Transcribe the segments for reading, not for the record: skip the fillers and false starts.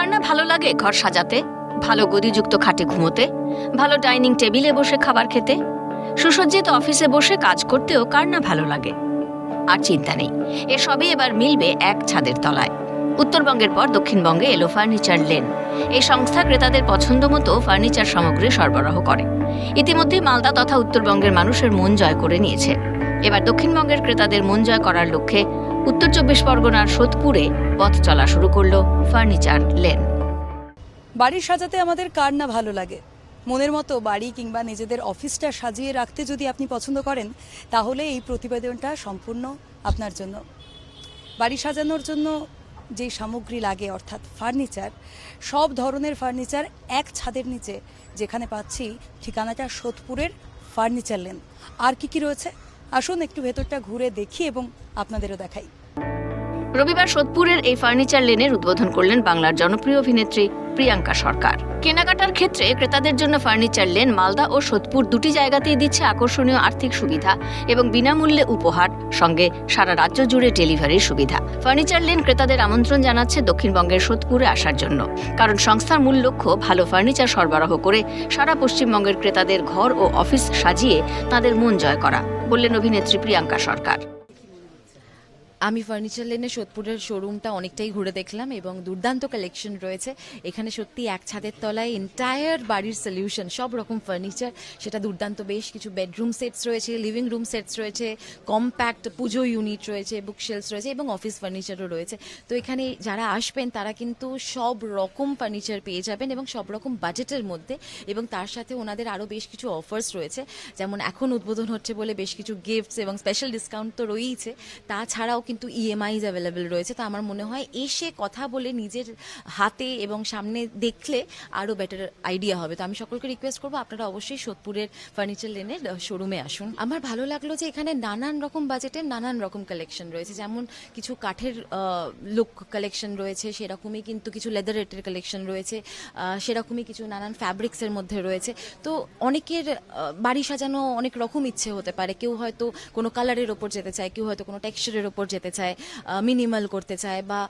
কার না ভালো লাগে ঘর সাজাতে, ভালো গদিযুক্ত খাটে ঘুমোতে, ভালো ডাইনিং টেবিলে বসে খাবার খেতে, সুসজ্জিত অফিসে বসে কাজ করতেও কার না ভালো লাগে। আর চিন্তা নেই, এসবই এবার মিলবে এক ছাদের তলায়। উত্তরবঙ্গের পর দক্ষিণবঙ্গে এলো ফার্নিচার লেন। এই সংস্থা ক্রেতাদের পছন্দ মতো ফার্নিচার সামগ্রী সরবরাহ করে। ইতিমধ্যে মালদা তথা উত্তরবঙ্গের মানুষের মন জয় করে নিয়েছে। এবার দক্ষিণবঙ্গের ক্রেতাদের মন জয় করার লক্ষ্যে উত্তর ২৪ পরগনার সোদপুরে পথ চলা শুরু করলো ফার্নিচার লেন। বাড়ি সাজাতে আমাদের কার না ভালো লাগে। মনের মতো বাড়ি কিংবা নিজেদের অফিসটা সাজিয়ে রাখতে যদি আপনি পছন্দ করেন, তাহলে এই প্রতিবেদনটা সম্পূর্ণ আপনার জন্য। বাড়ি সাজানোর জন্য যে সামগ্রী লাগে অর্থাৎ ফার্নিচার, সব ধরনের ফার্নিচার এক ছাদের নিচে যেখানে পাচ্ছি, ঠিকানাটা সোদপুরের ফার্নিচার লেন। আর কি রয়েছে আসুন একটু ভেতরটা ঘুরে দেখি এবং আপনাদেরও দেখাই। রবিবার সোদপুরের এই ফার্নিচার লেনের উদ্বোধন করলেন বাংলার জনপ্রিয় অভিনেত্রী প্রিয়াঙ্কা সরকার। কেনাকাটার ক্ষেত্রে ক্রেতাদের জন্য ফার্নিচার লেন মালদা ও সোদপুর দুটি জায়গাতেই দিচ্ছে আকর্ষণীয় আর্থিক সুবিধা এবং বিনামূল্যে উপহার, সঙ্গে সারা রাজ্য জুড়ে ডেলিভারির সুবিধা। ফার্নিচার লেন ক্রেতাদের আমন্ত্রণ জানাচ্ছে দক্ষিণবঙ্গের সোদপুরে আসার জন্য, কারণ সংস্থার মূল লক্ষ্য ভালো ফার্নিচার সরবরাহ করে সারা পশ্চিমবঙ্গের ক্রেতাদের ঘর ও অফিস সাজিয়ে তাদের মন জয় করা, বললেন অভিনেত্রী প্রিয়াঙ্কা সরকার। আমি ফার্নিচার লেনে সোদপুরের শোরুমটা অনেকটাই ঘুরে দেখলাম এবং দুর্দান্ত কালেকশন রয়েছে এখানে। সত্যি এক ছাদের তলায় এন্টায়ার বাড়ির সলিউশন, সব রকম ফার্নিচার, সেটা দুর্দান্ত। বেশ কিছু বেডরুম সেটস রয়েছে, লিভিং রুম সেটস রয়েছে, কম্প্যাক্ট পুজো ইউনিট রয়েছে, বুকশেলস রয়েছে এবং অফিস ফার্নিচারও রয়েছে। তো এখানে যারা আসবেন তারা কিন্তু সব রকম ফার্নিচার পেয়ে যাবেন এবং সব রকম বাজেটের মধ্যে। এবং তার সাথে ওনাদের আরও বেশ কিছু অফার্স রয়েছে, যেমন এখন উদ্বোধন হচ্ছে বলে বেশ কিছু গিফটস এবং স্পেশাল ডিসকাউন্ট তো রয়েইছে। তাছাড়াও কিন্তু ইএমআইজ অ্যাভেলেবেল রয়েছে। তো আমার মনে হয় এসে কথা বলে নিজের হাতে এবং সামনে দেখলে আরও বেটার আইডিয়া হবে। তো আমি সকলকে রিকোয়েস্ট করবো আপনারা অবশ্যই সোদপুরের ফার্নিচার লেনের শোরুমে আসুন। আমার ভালো লাগলো যে এখানে নানান রকম বাজেটের নানান রকম কালেকশন রয়েছে, যেমন কিছু কাঠের লুক কালেকশন রয়েছে, সেরকমই কিন্তু কিছু লেদার রেটের কালেকশন রয়েছে, সেরকমই কিছু নানান ফ্যাব্রিক্সের মধ্যে রয়েছে। তো অনেকের বাড়ি সাজানো অনেক রকম ইচ্ছে হতে পারে, কেউ হয়তো কোনো কালারের ওপর যেতে চায়, কেউ হয়তো কোনো টেক্সচারের ওপর যেতে চায়, মিনিমাল করতে চায়, বা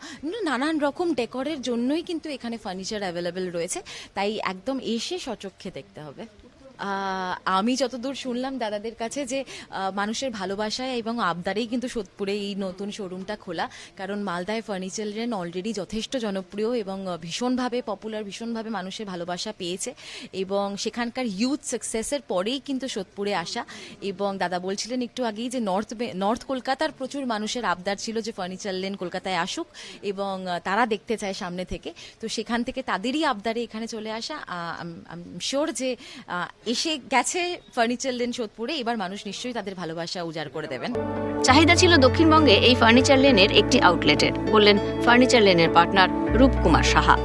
নানান রকম ডেকোরের জন্যই কিন্তু এখানে ফার্নিচার অ্যাভেলেবেল রয়েছে। তাই একদম এসে সচক্ষে দেখতে হবে। আমি যতদূর শুনলাম দাদাদের কাছে যে মানুষের ভালোবাসায় এবং আবদারেই কিন্তু সোদপুরে এই নতুন শোরুমটা খোলা, কারণ মালদায় ফার্নিচার লেন অলরেডি যথেষ্ট জনপ্রিয় এবং ভীষণভাবে পপুলার, ভীষণভাবে মানুষের ভালোবাসা পেয়েছে এবং সেখানকার ইউথ সাকসেসের পরেই কিন্তু সোদপুরে আসা। এবং দাদা বলছিলেন একটু আগেই যে নর্থ কলকাতার প্রচুর মানুষের আবদার ছিল যে ফার্নিচার লেন কলকাতায় আসুক এবং তারা দেখতে চায় সামনে থেকে। তো সেখান থেকে তাদেরই আবদারে এখানে চলে আসা। আমি শিওর যে এসে গেছে ফার্নিচার লেন সোদপুরে, এবার মানুষ নিশ্চয়ই তাদের ভালোবাসা উজাড় করে দেবেন। চাহিদা ছিল দক্ষিণবঙ্গে এই ফার্নিচার লেনের একটি আউটলেটের, বললেন ফার্নিচার লেনের পার্টনার রূপকুমার সাহা।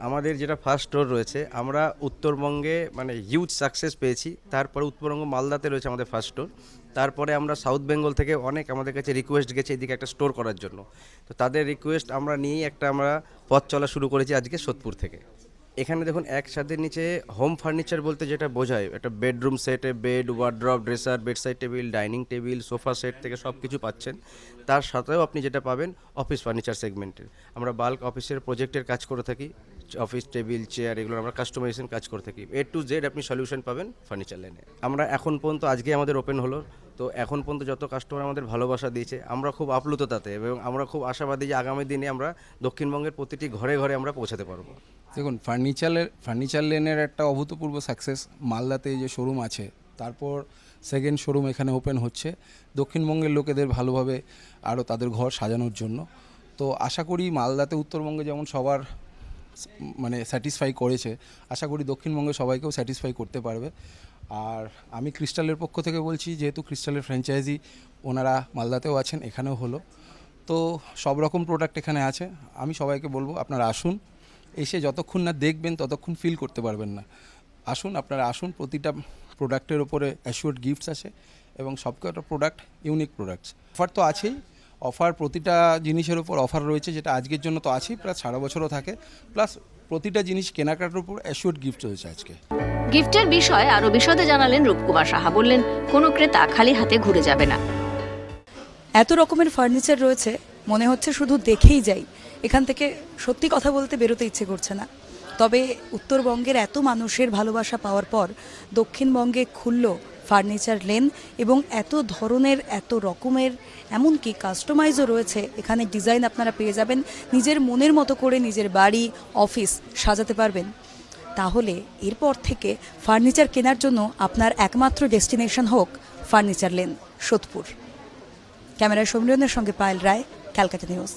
আমাদের যেটা ফার্স্ট স্টোর রয়েছে, আমরা উত্তরবঙ্গে মানে হিউজ সাকসেস পেয়েছি। তারপরে উত্তরবঙ্গ মালদাতে রয়েছে আমাদের ফার্স্ট স্টোর। তারপরে আমরা সাউথ বেঙ্গল থেকে অনেক আমাদের কাছে রিকোয়েস্ট গেছে এদিকে একটা স্টোর করার জন্য। তো তাদের রিকোয়েস্ট আমরা নিয়েই আমরা পথ চলা শুরু করেছি আজকে সোদপুর থেকে। এখানে দেখুন এক ছাদের নিচে হোম ফার্নিচার বলতে যেটা বোঝায়, একটা বেডরুম সেটে bed, wardrobe, dresser, bedside table, dining table, sofa set থেকে সব কিছু পাচ্ছেন। তার সাথেও আপনি যেটা পাবেন অফিস ফার্নিচার সেগমেন্টের, আমরা বাল্ক অফিসের প্রজেক্টের কাজ করে থাকি। অফিস টেবিল, চেয়ার, এগুলো আমরা কাস্টমাইজেশন কাজ করে থাকি। A to Z আপনি সলিউশন পাবেন ফার্নিচার লেনে। আমরা এখন পর্যন্ত, আজকে আমাদের ওপেন হলো, তো এখন পর্যন্ত যত কাস্টমার আমাদের ভালোবাসা দিয়েছে আমরা খুব আপ্লুত তাতে, এবং আমরা খুব আশাবাদী যে আগামী দিনে আমরা দক্ষিণবঙ্গের প্রতিটি ঘরে ঘরে আমরা পৌঁছাতে পারবো। দেখুন, ফার্নিচার লেনের একটা অভূতপূর্ব সাকসেস। মালদাতে যে শোরুম আছে, তারপর সেকেন্ড শোরুম এখানে ওপেন হচ্ছে দক্ষিণবঙ্গের লোকেদের ভালোভাবে আরও তাদের ঘর সাজানোর জন্য। তো আশা করি মালদাতে উত্তরবঙ্গে যেমন সবার মানে স্যাটিসফাই করেছে, আশা করি দক্ষিণবঙ্গে সবাইকেও স্যাটিসফাই করতে পারবে। আর আমি ক্রিস্টালের পক্ষ থেকে বলছি, যেহেতু ক্রিস্টালের ফ্র্যাঞ্চাইজি ওনারা মালদাতেও আছেন, এখানেও হলো, তো সব রকম প্রোডাক্ট এখানে আছে। আমি সবাইকে বলবো আপনারা আসুন, এসে যতক্ষণ না দেখবেন ততক্ষণ ফিল করতে পারবেন না। আসুন, আপনারা আসুন। প্রতিটা প্রোডাক্টের ওপরে অ্যাসিওর্ড গিফটস আছে এবং সবকটা প্রোডাক্ট ইউনিক প্রোডাক্টস। অফার তো আছেই, অফার প্রতিটা জিনিসের উপর অফার রয়েছে, যেটা আজকের জন্য তো আছেই, প্লাস সারা বছরও থাকে, প্লাস প্রতিটা জিনিস কেনাকাটার উপর অ্যাসিওর্ড গিফট রয়েছে আজকে। গিফটের বিষয়ে আরও বিশদে জানালেন রূপকুমার সাহা। বললেন, কোনো ক্রেতা খালি হাতে ঘুরে যাবে না। এত রকমের ফার্নিচার রয়েছে, মনে হচ্ছে শুধু দেখেই যাই। এখান থেকে সত্যি কথা বলতে বেরোতে ইচ্ছে করছে না। তবে উত্তরবঙ্গের এত মানুষের ভালোবাসা পাওয়ার পর দক্ষিণবঙ্গে খুলল ফার্নিচার লেন, এবং এত ধরনের এত রকমের এমনকি কাস্টমাইজও রয়েছে। এখানে ডিজাইন আপনারা পেয়ে যাবেন, নিজের মনের মতো করে নিজের বাড়ি অফিস সাজাতে পারবেন। তাহলে এরপর থেকে ফার্নিচার কেনার জন্য আপনার একমাত্র ডেস্টিনেশন হোক ফার্নিচার লেন, সোদপুর। ক্যামেরায় সমীরনের সঙ্গে পায়েল রায়, ক্যালকাটা নিউজ।